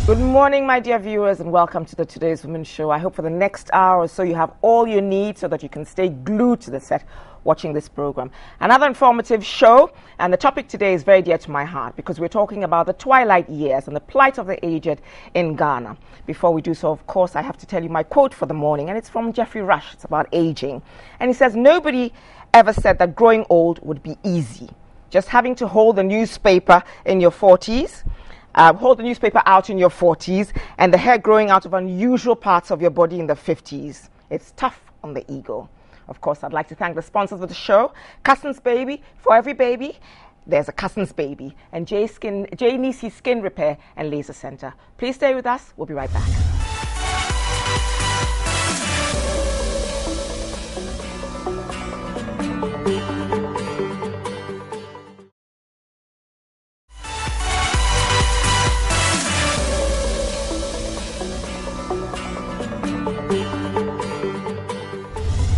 Good morning, my dear viewers, and welcome to the Today's Women Show. I hope for the next hour or so you have all you need so that you can stay glued to the set watching this program. Another informative show, and the topic today is very dear to my heart because we're talking about the twilight years and the plight of the aged in Ghana. Before we do so, of course, I have to tell you my quote for the morning, and it's from Jeffrey Rush. It's about aging. And he says, "Nobody ever said that growing old would be easy. Just having to hold the newspaper in your 40s, hold the newspaper out in your 40s, and the hair growing out of unusual parts of your body in the 50s. It's tough on the ego." Of course, I'd like to thank the sponsors of the show. Cousins Baby. For every baby, there's a Cousins Baby. And J Nisi Skin Repair and Laser Center. Please stay with us. We'll be right back.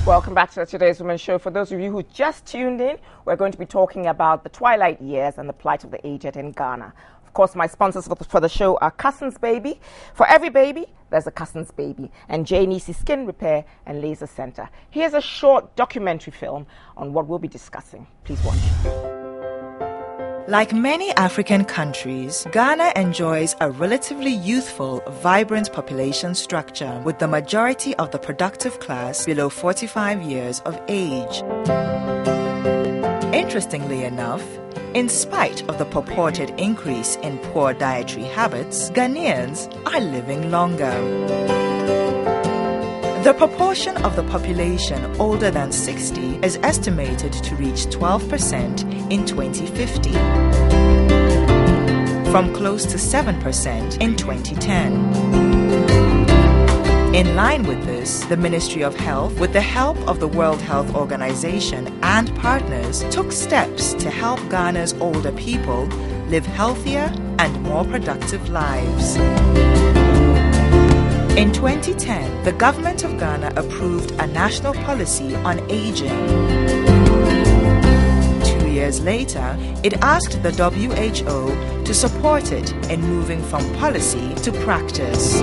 Welcome back to Today's Women Show. For those of you who just tuned in, we're going to be talking about the twilight years and the plight of the aged in Ghana. Of course, my sponsors for the show are Cousins Baby. For every baby, there's a Cousins Baby. And J Nisi Skin Repair and Laser Center. Here's a short documentary film on what we'll be discussing. Please watch. Like many African countries, Ghana enjoys a relatively youthful, vibrant population structure, with the majority of the productive class below 45 years of age. Interestingly enough, in spite of the purported increase in poor dietary habits, Ghanaians are living longer. The proportion of the population older than 60 is estimated to reach 12% in 2050, from close to 7% in 2010. In line with this, the Ministry of Health, with the help of the World Health Organization and partners, took steps to help Ghana's older people live healthier and more productive lives. In 2010, the government of Ghana approved a national policy on aging. 2 years later, it asked the WHO to support it in moving from policy to practice.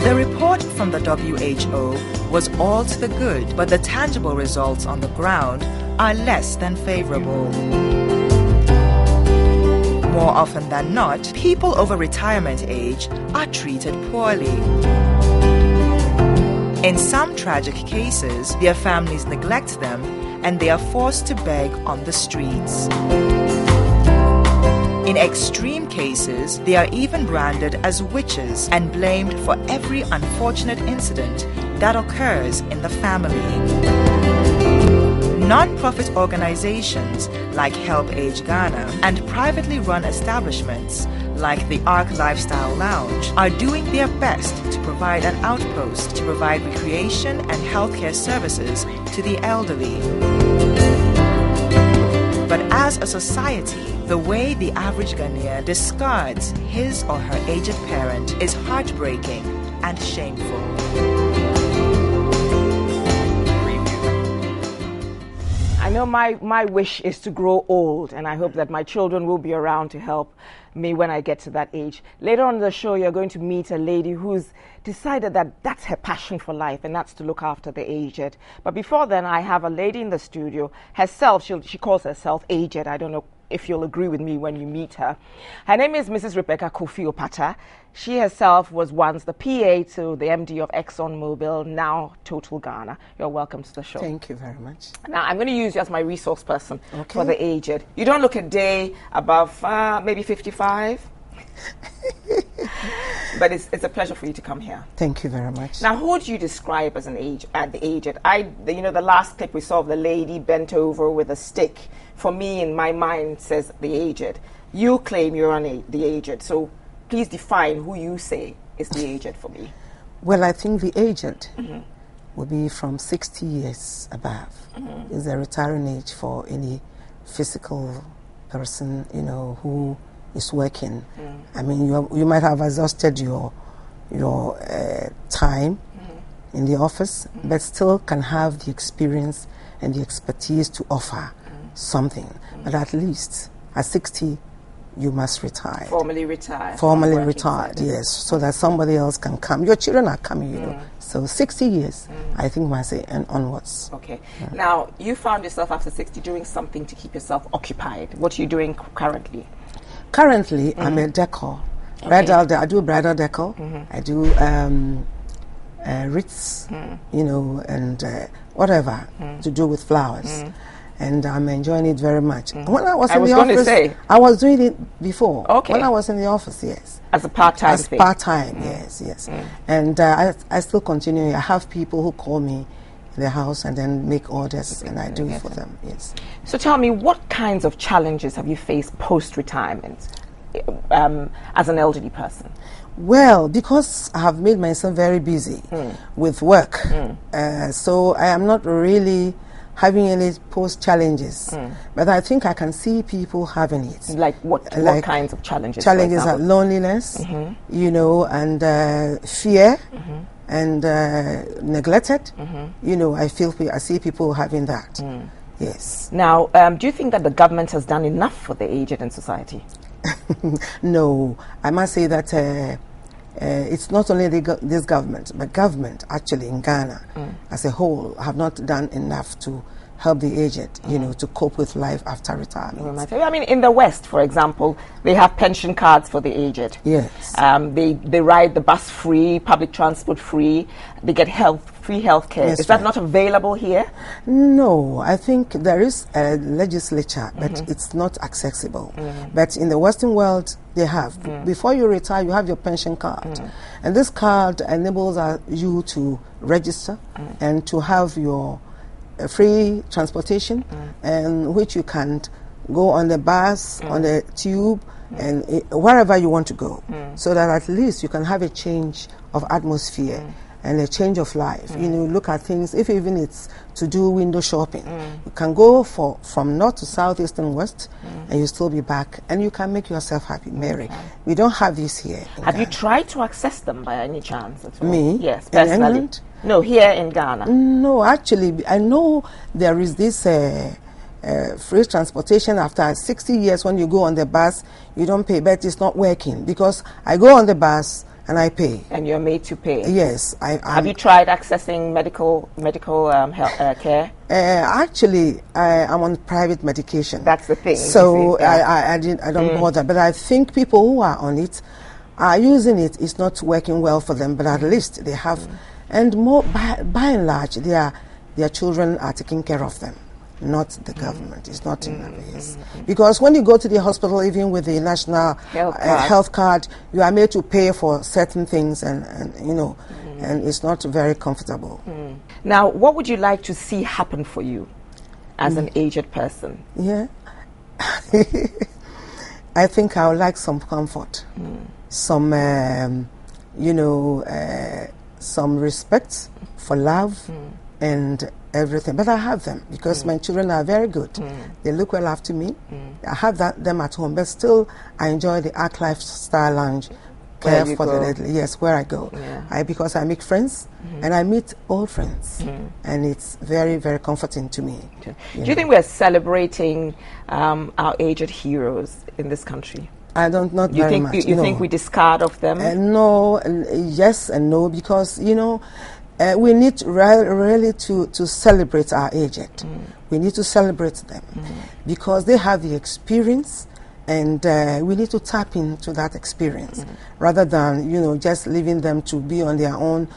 The report from the WHO was all to the good, but the tangible results on the ground are less than favorable. More often than not, people over retirement age are treated poorly. In some tragic cases, their families neglect them and they are forced to beg on the streets. In extreme cases, they are even branded as witches and blamed for every unfortunate incident that occurs in the family. Non-profit organizations like Help Age Ghana and privately run establishments like the Ark Lifestyle Lounge are doing their best to provide an outpost to provide recreation and healthcare services to the elderly. But as a society, the way the average Ghanaian discards his or her aged parent is heartbreaking and shameful. I know my wish is to grow old, and I hope that my children will be around to help me when I get to that age. Later on in the show, you're going to meet a lady who's decided that that's her passion for life, and that's to look after the aged. But before then, I have a lady in the studio. Herself, she calls herself aged. I don't know if you'll agree with me when you meet her. Her name is Mrs. Rebecca Kofi Opata. She herself was once the PA to the MD of ExxonMobil, now Total Ghana. You're welcome to the show. Thank you very much. Now, I'm going to use you as my resource person for the aged. You don't look a day above maybe 55. But it's a pleasure for you to come here. Thank you very much. Now, who do you describe as the aged? The last clip we saw of the lady bent over with a stick, for me in my mind says the aged. You claim you're the aged, so please define who you say is the aged for me. Well, I think the aged will be from 60 years above. Is the retiring age for any physical person, who is working. I mean, you might have exhausted your time in the office, but still can have the experience and the expertise to offer something. But at least at 60, you must retire. Formally retire. Formally retired, yes, so that somebody else can come. Your children are coming, you know. So 60 years, I think, must say, and onwards. Okay. Now, you found yourself after 60 doing something to keep yourself occupied. What are you doing currently? Currently, I'm a decor. I do bridal decor. I do wreaths, you know, and whatever to do with flowers. And I'm enjoying it very much. When I was in the office, I was doing it before. Okay. When I was in the office, yes. As a part-time thing? As part-time, yes. And I still continue. I have people who call me in the house and then make orders, and I do it for them, yes. So tell me, what kinds of challenges have you faced post-retirement as an elderly person? Well, because I have made myself very busy with work, so I am not really having any post challenges, but I think I can see people having it. Like what kinds of challenges? Challenges are loneliness, you know, and fear, and neglected. You know, I see people having that. Yes. Now, do you think that the government has done enough for the aged in society? No, I must say that it's not only this government, but government actually in Ghana as a whole have not done enough to help the aged, you know, to cope with life after retirement. I mean, in the West, for example, they have pension cards for the aged. Yes. They ride the bus free, public transport free. They get free health care. Yes, is that not available here? No, I think there is a legislature, but it's not accessible. But in the Western world, they have. Before you retire, you have your pension card. And this card enables you to register and to have your free transportation, and which you can go on the bus, on the tube, and wherever you want to go, so that at least you can have a change of atmosphere and a change of life. You know, look at things, if even it's to do window shopping, you can go from north to south, east and west, and you still be back, and you can make yourself happy, merry. We don't have this here. Have you tried to access them by any chance at all? Me? Yes, in personally. England? No, here in Ghana. No, actually, I know there is this free transportation after 60 years. When you go on the bus, you don't pay, but it's not working because I go on the bus and I pay. And you're made to pay? Yes. Have you tried accessing medical health care? Actually, I'm on private medication. That's the thing. So I don't bother. But I think people who are on it are using it. It's not working well for them, but at least they have. And more by and large, their children are taking care of them, not the government. It's not in areas. Because when you go to the hospital, even with the national health card, you are made to pay for certain things, and you know, and it's not very comfortable. Now, what would you like to see happen for you as an aged person? Yeah, I think I would like some comfort, some, you know, some respect for love and everything. But I have them because my children are very good. They look well after me. I have them at home, but still I enjoy the Arc Lifestyle Lounge. Care for the elderly. Yes, where I go. Because I make friends and I meet old friends, and it's very, very comforting to me. Do you think we're celebrating our aged heroes in this country? I don't, not very much. You think we discard of them? No, yes and no, because, you know, we need really to celebrate our aged. We need to celebrate them because they have the experience, and we need to tap into that experience rather than, you know, just leaving them to be on their own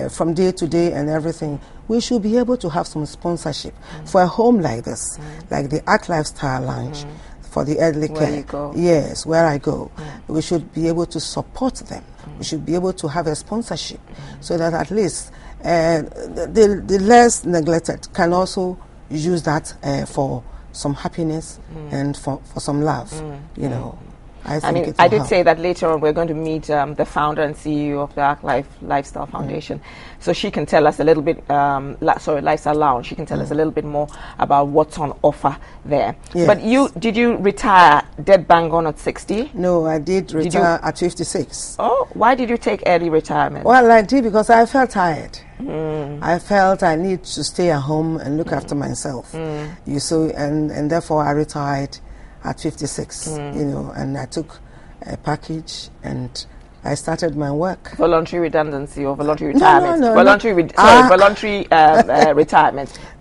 from day to day and everything. We should be able to have some sponsorship for a home like this, like the Arc Lifestyle Lounge. For the elderly care. You go. Yes, where I go. We should be able to support them. We should be able to have a sponsorship so that at least the less neglected can also use that for some happiness and for some love, you know. I mean, I did say that later on we're going to meet the founder and CEO of the Arc Lifestyle Foundation, so she can tell us a little bit. Lifestyle Lounge. She can tell us a little bit more about what's on offer there. Yes. But did you retire dead bang on at 60? No, I did retire at 56. Oh, why did you take early retirement? Well, I did because I felt tired. I felt I need to stay at home and look after myself. And therefore I retired at 56, you know, and I took a package and I started my work. Voluntary redundancy or voluntary retirement? No, voluntary retirement.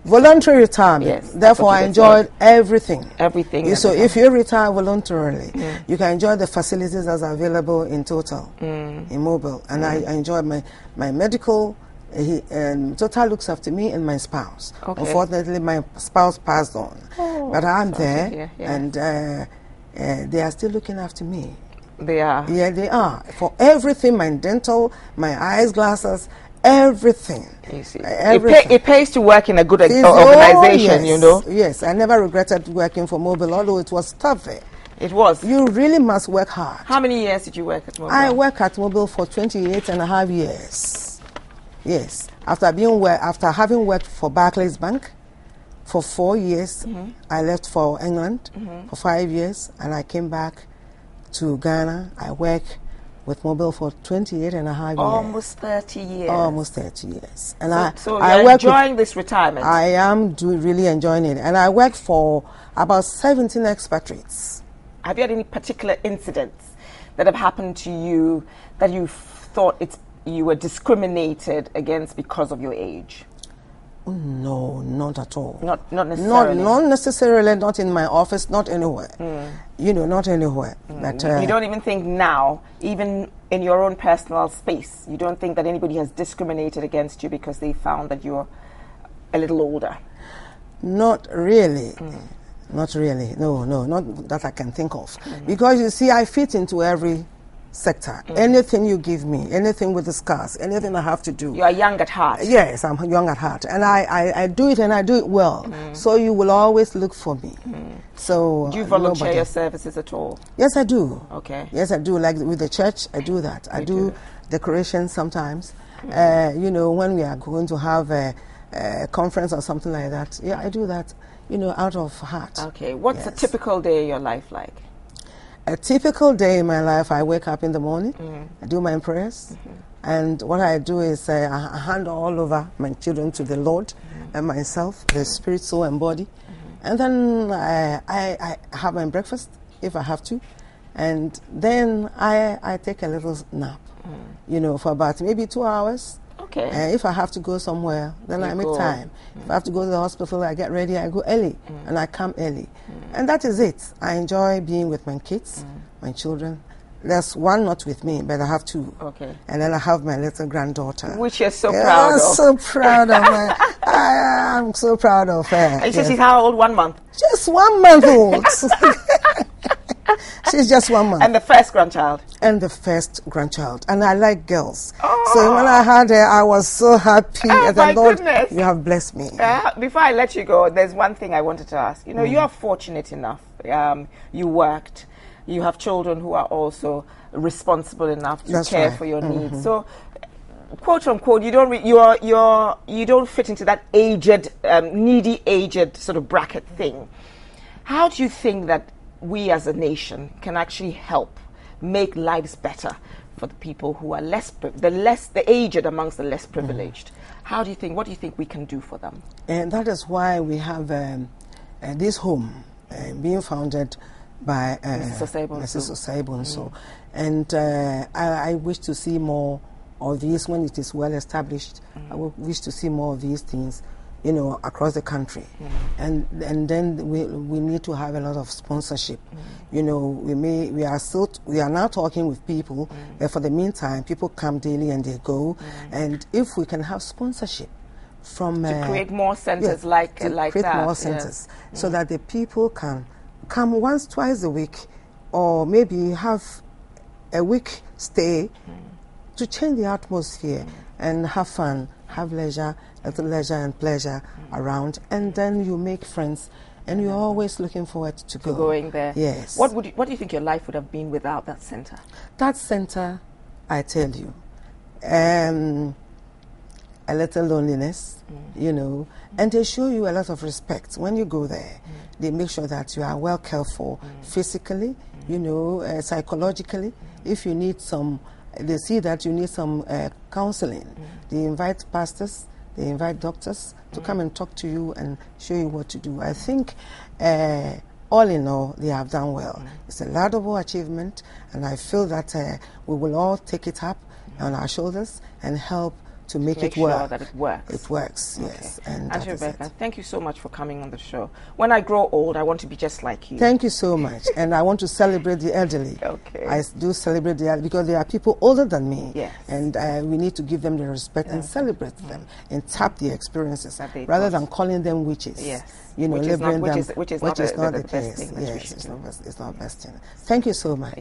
Voluntary retirement. Yes, therefore, I enjoyed everything. Everything. So if you retire voluntarily, you can enjoy the facilities that's available in total, in Mobile. And I enjoyed my medical. Total looks after me and my spouse. Okay. Unfortunately, my spouse passed on. But I'm there, yeah. and they are still looking after me. They are. Yeah, they are. For everything, my dental, my eyes, glasses, everything. You see. Everything. It pays to work in a good organization, yes, you know. Yes, I never regretted working for Mobile, although it was tough there. It was. You really must work hard. How many years did you work at Mobile? I worked at Mobile for 28 and a half years. Yes. After having worked for Barclays Bank for 4 years, I left for England for 5 years, and I came back to Ghana. I worked with Mobile for 28 and a half years. Almost 30 years. Almost 30 years. And so you're enjoying this retirement? I am really enjoying it. And I work for about 17 expatriates. Have you had any particular incidents that have happened to you that you thought you were discriminated against because of your age? No, not at all. Not necessarily? Not necessarily, not in my office, not anywhere. You know, not anywhere. But, you don't even think now, even in your own personal space, you don't think that anybody has discriminated against you because they found that you're a little older? Not really. Not really. No, not that I can think of. Because you see, I fit into every sector. Anything you give me, anything we discuss, anything I have to do. You are young at heart. Yes, I'm young at heart. And I do it, and I do it well. So you will always look for me. So do you volunteer your services at all? Yes, I do. Okay. Yes, I do. Like with the church, I do that. I do decorations sometimes. You know, when we are going to have a conference or something like that, yeah, I do that, you know, out of heart. Okay. What's a typical day in your life like? A typical day in my life, I wake up in the morning, I do my prayers, and what I do is I hand all over my children to the Lord and myself, the spirit, soul, and body. And then I have my breakfast, if I have to, and then I take a little nap, you know, for about maybe 2 hours. Okay. If I have to go somewhere, then I make time. If I have to go to the hospital, I get ready, I go early, and I come early. And that is it. I enjoy being with my kids, my children. There's one not with me, but I have two. Okay. And then I have my little granddaughter. Which you're so proud of. I'm so proud of her. I'm so proud of her. And she's how old? 1 month? Just 1 month old. She's just 1 month. And the first grandchild? And the first grandchild. And I like girls. Oh. So when I had her, I was so happy. Oh, my goodness. You have blessed me. Before I let you go, there's one thing I wanted to ask. You know, you are fortunate enough. You worked. You have children who are also responsible enough to care for your needs. So, quote unquote, you don't fit into that aged, needy, aged sort of bracket thing. How do you think that we as a nation can actually help make lives better for the people who are the aged amongst the less privileged? What do you think we can do for them? And that is why we have this home being founded by Mrs. Oseibo. And I wish to see more of these when it is well established. I wish to see more of these things, you know, across the country. And then we need to have a lot of sponsorship. You know, we are now talking with people, but for the meantime, people come daily and they go. And if we can have sponsorship from to create more centers like create that, more centers, so that the people can come once, twice a week, or maybe have a week stay to change the atmosphere and have fun, have leisure, little leisure and pleasure around, and then you make friends, and you're always looking forward to going there. Yes. What do you think your life would have been without that center? That center, I tell you, a little loneliness, you know, and they show you a lot of respect when you go there. They make sure that you are well cared for physically, you know, psychologically. If you need some, they see that you need some counseling. They invite pastors, they invite doctors to come and talk to you and show you what to do. I think all in all, they have done well. It's a laudable achievement, and I feel that we will all take it up on our shoulders and help to make it work. Sure that it works. It works, yes. And Auntie Rebecca, thank you so much for coming on the show. When I grow old, I want to be just like you. Thank you so much. And I want to celebrate the elderly. Okay. I do celebrate the elderly because there are people older than me. Yes. And we need to give them the respect and celebrate them and tap their experiences rather than calling them witches. Yes. You know, which is not the case. best thing that we should Yes, it's not best thing. Thank you so much.